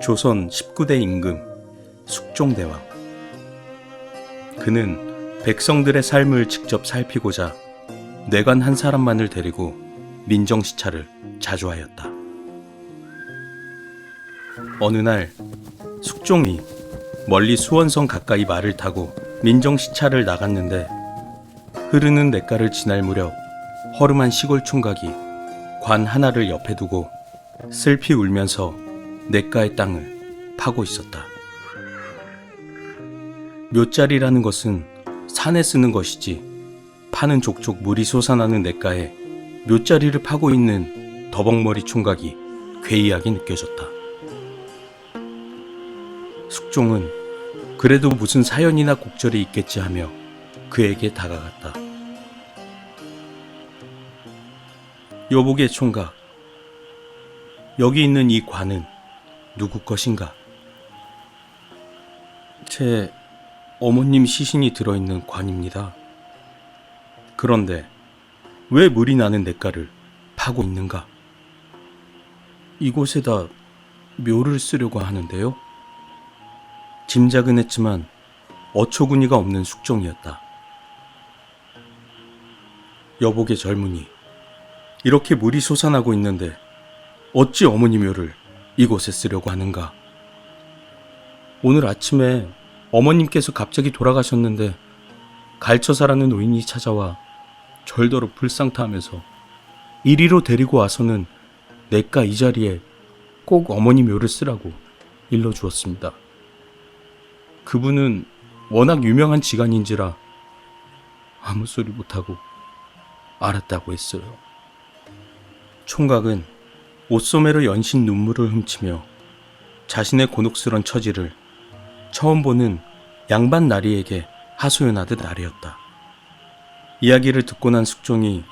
조선 19대 임금 숙종대왕. 그는 백성들의 삶을 직접 살피고자 뇌관 한 사람만을 데리고 민정시찰을 자주 하였다. 어느 날 숙종이 멀리 수원성 가까이 말을 타고 민정시찰을 나갔는데 흐르는 냇가를 지날 무렵 허름한 시골 총각이 관 하나를 옆에 두고 슬피 울면서 냇가의 땅을 파고 있었다. 묘자리라는 것은 산에 쓰는 것이지 파는 족족 물이 솟아나는 냇가에 묘자리를 파고 있는 더벅머리 총각이 괴이하게 느껴졌다. 숙종은 그래도 무슨 사연이나 곡절이 있겠지 하며 그에게 다가갔다. 여보게 총각, 여기 있는 이 관은 누구 것인가? 제 어머님 시신이 들어있는 관입니다. 그런데 왜 물이 나는 냇가를 파고 있는가? 이곳에다 묘를 쓰려고 하는데요. 짐작은 했지만 어처구니가 없는 숙종이었다. 여복의 젊은이, 이렇게 물이 솟아나고 있는데 어찌 어머니 묘를 이곳에 쓰려고 하는가? 오늘 아침에 어머님께서 갑자기 돌아가셨는데 갈처사라는 노인이 찾아와 절더러 불상타하면서 이리로 데리고 와서는 냇가 이 자리에 꼭 어머니 묘를 쓰라고 일러주었습니다. 그분은 워낙 유명한 지간인지라 아무 소리 못하고 알았다고 했어요. 총각은 옷소매로 연신 눈물을 훔치며 자신의 곤혹스런 처지를 처음 보는 양반 나리에게 하소연하듯 아뢰었다. 이야기를 듣고 난 숙종이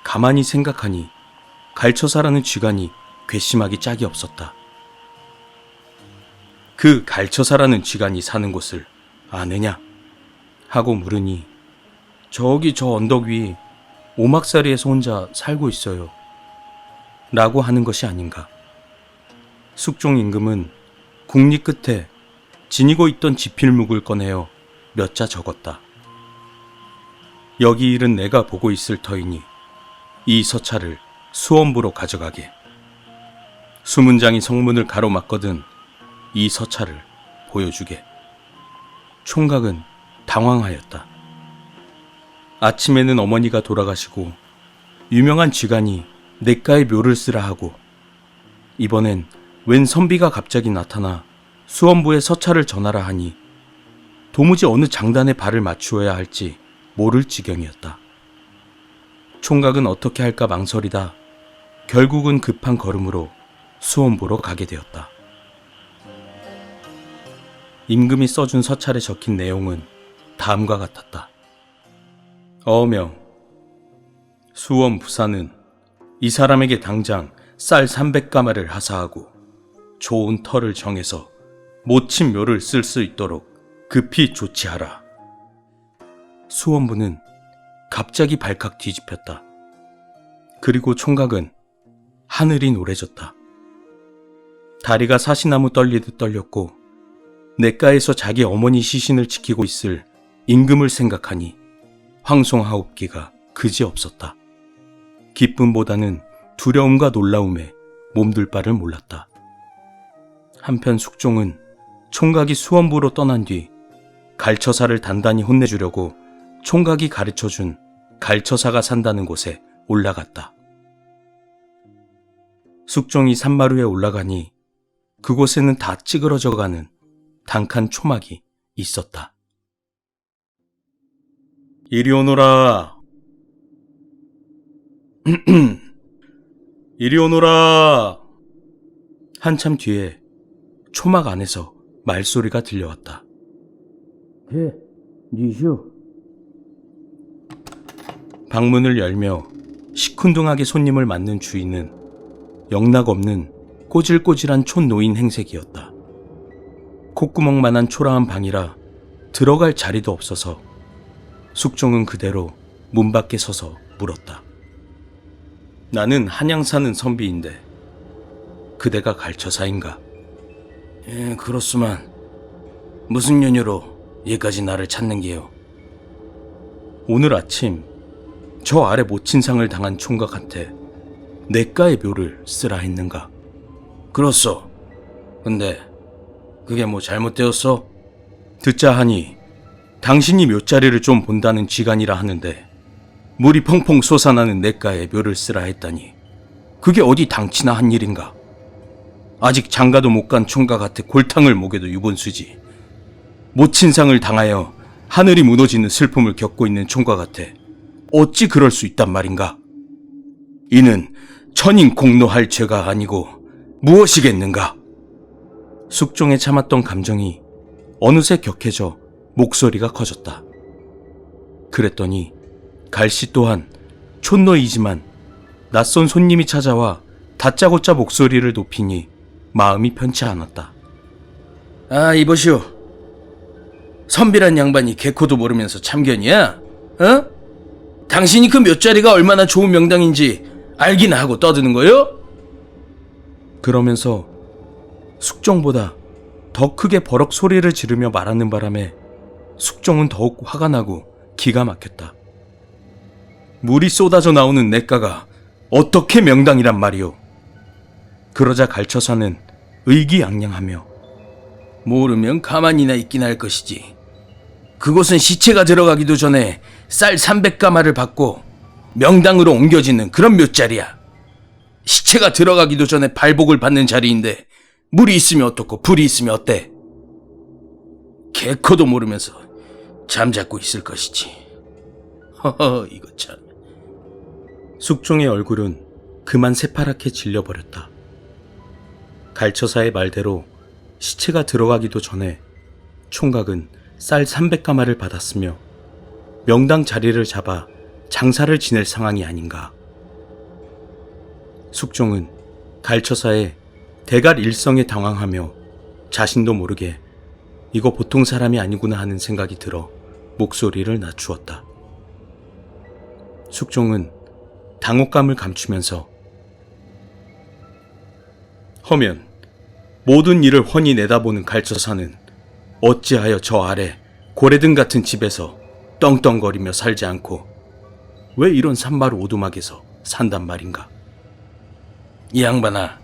가만히 생각하니 갈처사라는 쥐간이 괘씸하기 짝이 없었다. 그 갈처사라는 쥐간이 사는 곳을 아느냐? 하고 물으니 저기 저 언덕 위 오막살이에서 혼자 살고 있어요. 라고 하는 것이 아닌가. 숙종 임금은 국리 끝에 지니고 있던 지필묵을 꺼내어 몇 자 적었다. 여기 일은 내가 보고 있을 터이니 이 서찰을 수원부로 가져가게. 수문장이 성문을 가로막거든 이 서찰을 보여주게. 총각은 당황하였다. 아침에는 어머니가 돌아가시고 유명한 쥐간이 냇가에 묘를 쓰라 하고 이번엔 웬 선비가 갑자기 나타나 수원부에 서찰을 전하라 하니 도무지 어느 장단에 발을 맞추어야 할지 모를 지경이었다. 총각은 어떻게 할까 망설이다 결국은 급한 걸음으로 수원부로 가게 되었다. 임금이 써준 서찰에 적힌 내용은 다음과 같았다. 어명, 수원 부사는 이 사람에게 당장 쌀 300가마를 하사하고 좋은 터를 정해서 모친 묘를 쓸 수 있도록 급히 조치하라. 수원부는 갑자기 발칵 뒤집혔다. 그리고 총각은 하늘이 노래졌다. 다리가 사시나무 떨리듯 떨렸고 냇가에서 자기 어머니 시신을 지키고 있을 임금을 생각하니 황송하옵기가 그지없었다. 기쁨보다는 두려움과 놀라움에 몸둘 바를 몰랐다. 한편 숙종은 총각이 수원부로 떠난 뒤 갈처사를 단단히 혼내주려고 총각이 가르쳐준 갈처사가 산다는 곳에 올라갔다. 숙종이 산마루에 올라가니 그곳에는 다 찌그러져가는 단칸 초막이 있었다. 이리 오너라. 이리 오너라. 한참 뒤에 초막 안에서 말소리가 들려왔다. 니시오. 방문을 열며 시큰둥하게 손님을 맞는 주인은 영락없는 꼬질꼬질한 촌노인 행색이었다. 콧구멍만한 초라한 방이라 들어갈 자리도 없어서 숙종은 그대로 문 밖에 서서 물었다. 나는 한양 사는 선비인데 그대가 갈처사인가? 그렇소만. 무슨 연유로 얘까지 나를 찾는 게요? 오늘 아침 저 아래 모친상을 당한 총각한테 내과의 묘를 쓰라 했는가? 그렇소. 근데 그게 뭐 잘못되었어? 듣자 하니 당신이 묘자리를 좀 본다는 지간이라 하는데 물이 펑펑 솟아나는 내과에 묘를 쓰라 했다니 그게 어디 당치나 한 일인가? 아직 장가도 못 간 총각한테 골탕을 먹여도 유본수지. 모친상을 당하여 하늘이 무너지는 슬픔을 겪고 있는 총각한테 어찌 그럴 수 있단 말인가? 이는 천인 공노할 죄가 아니고 무엇이겠는가? 숙종에 참았던 감정이 어느새 격해져 목소리가 커졌다. 그랬더니 갈씨 또한 촌노이지만 낯선 손님이 찾아와 다짜고짜 목소리를 높이니 마음이 편치 않았다. 아, 이보시오. 선비란 양반이 개코도 모르면서 참견이야? 어? 당신이 그 몇 자리가 얼마나 좋은 명당인지 알기나 하고 떠드는 거요? 그러면서 숙종보다 더 크게 버럭 소리를 지르며 말하는 바람에 숙종은 더욱 화가 나고 기가 막혔다. 물이 쏟아져 나오는 내과가 어떻게 명당이란 말이오? 그러자 갈처사는 의기양양하며 모르면 가만히나 있긴 할 것이지. 그곳은 시체가 들어가기도 전에 쌀 300가마를 받고 명당으로 옮겨지는 그런 묘자리야. 시체가 들어가기도 전에 발복을 받는 자리인데 물이 있으면 어떻고 불이 있으면 어때? 개코도 모르면서 잠자고 있을 것이지. 허허, 이거 참. 숙종의 얼굴은 그만 새파랗게 질려버렸다. 갈처사의 말대로 시체가 들어가기도 전에 총각은 쌀 300가마를 받았으며 명당 자리를 잡아 장사를 지낼 상황이 아닌가. 숙종은 갈처사의 대갈 일성에 당황하며 자신도 모르게 이거 보통 사람이 아니구나 하는 생각이 들어 목소리를 낮추었다. 숙종은 당혹감을 감추면서 허면 모든 일을 훤히 내다보는 갈처사는 어찌하여 저 아래 고래등 같은 집에서 떵떵거리며 살지 않고 왜 이런 산마루 오두막에서 산단 말인가? 이 양반아,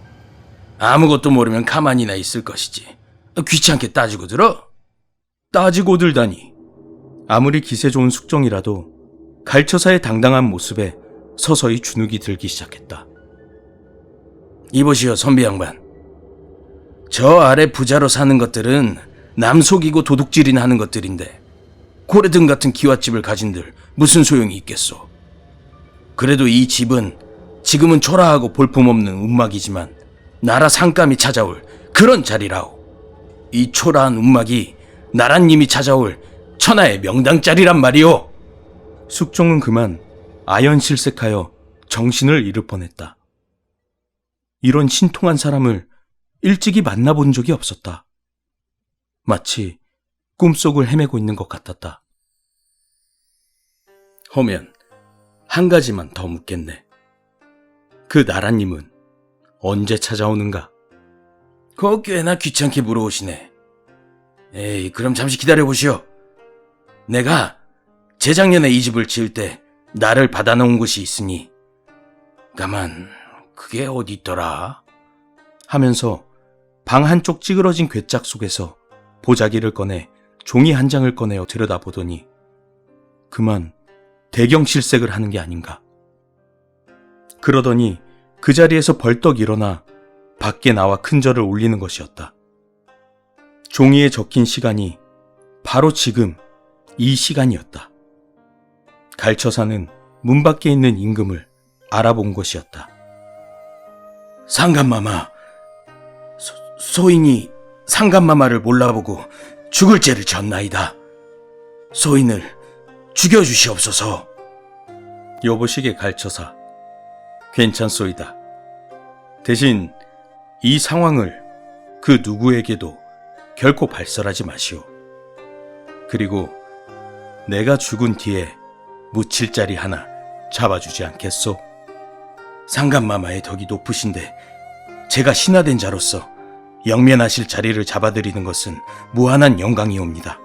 아무것도 모르면 가만히나 있을 것이지. 귀찮게 따지고 들어? 따지고 들다니. 아무리 기세 좋은 숙종이라도 갈처사의 당당한 모습에 서서히 주눅이 들기 시작했다. 이보시오, 선비 양반. 저 아래 부자로 사는 것들은 남 속이고 도둑질이나 하는 것들인데 고래등 같은 기와집을 가진들 무슨 소용이 있겠소. 그래도 이 집은 지금은 초라하고 볼품없는 움막이지만 나라 상감이 찾아올 그런 자리라오. 이 초라한 움막이 나라님이 찾아올 천하의 명당자리란 말이오. 숙종은 그만 아연실색하여 정신을 잃을 뻔했다. 이런 신통한 사람을 일찍이 만나본 적이 없었다. 마치 꿈속을 헤매고 있는 것 같았다. 허면 한 가지만 더 묻겠네. 그 나라님은 언제 찾아오는가? 그거 꽤나 귀찮게 물어오시네. 에이, 그럼 잠시 기다려보시오. 내가 재작년에 이 집을 지을 때 나를 받아놓은 곳이 있으니 가만, 그게 어디 있더라? 하면서 방 한쪽 찌그러진 괴짝 속에서 보자기를 꺼내 종이 한 장을 꺼내어 들여다보더니 그만 대경실색을 하는 게 아닌가. 그러더니 그 자리에서 벌떡 일어나 밖에 나와 큰절을 올리는 것이었다. 종이에 적힌 시간이 바로 지금 이 시간이었다. 갈처사는 문 밖에 있는 임금을 알아본 것이었다. 상감마마, 소인이 상감마마를 몰라보고 죽을 죄를 졌나이다. 소인을 죽여주시옵소서. 여보시게 갈처사, 괜찮소이다. 대신 이 상황을 그 누구에게도 결코 발설하지 마시오. 그리고 내가 죽은 뒤에 묻힐 자리 하나 잡아주지 않겠소? 상감마마의 덕이 높으신데 제가 신하된 자로서 영면하실 자리를 잡아드리는 것은 무한한 영광이옵니다.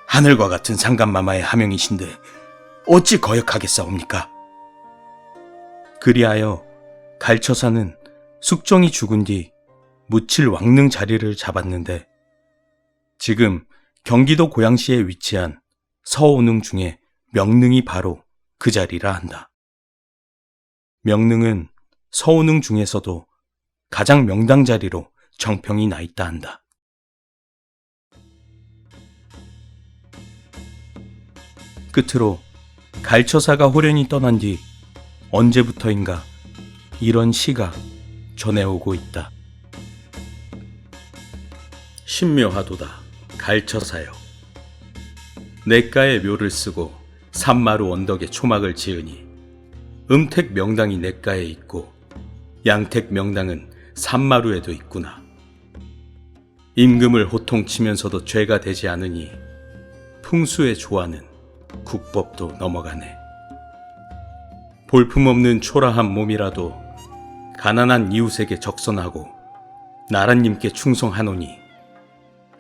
하늘과 같은 상감마마의 하명이신데 어찌 거역하겠사옵니까? 그리하여 갈처사는 숙종이 죽은 뒤 묻힐 왕릉 자리를 잡았는데, 지금 경기도 고양시에 위치한 서온릉 중에 명릉이 바로 그 자리라 한다. 명릉은 서온릉 중에서도 가장 명당 자리로 정평이 나 있다 한다. 끝으로 갈처사가 호련히 떠난 뒤 언제부터인가 이런 시가 전해오고 있다. 신묘하도다 갈처사여. 냇가에 묘를 쓰고 산마루 언덕에 초막을 지으니 음택 명당이 냇가에 있고 양택 명당은 산마루에도 있구나. 임금을 호통치면서도 죄가 되지 않으니 풍수의 조화는 국법도 넘어가네. 볼품없는 초라한 몸이라도 가난한 이웃에게 적선하고 나라님께 충성하노니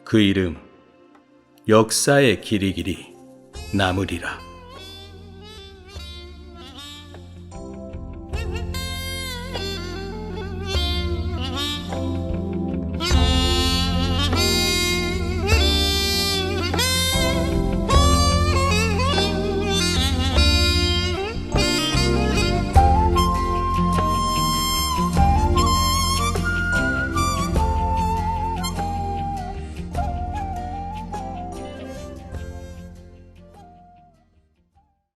그 이름 역사의 길이 남으리라.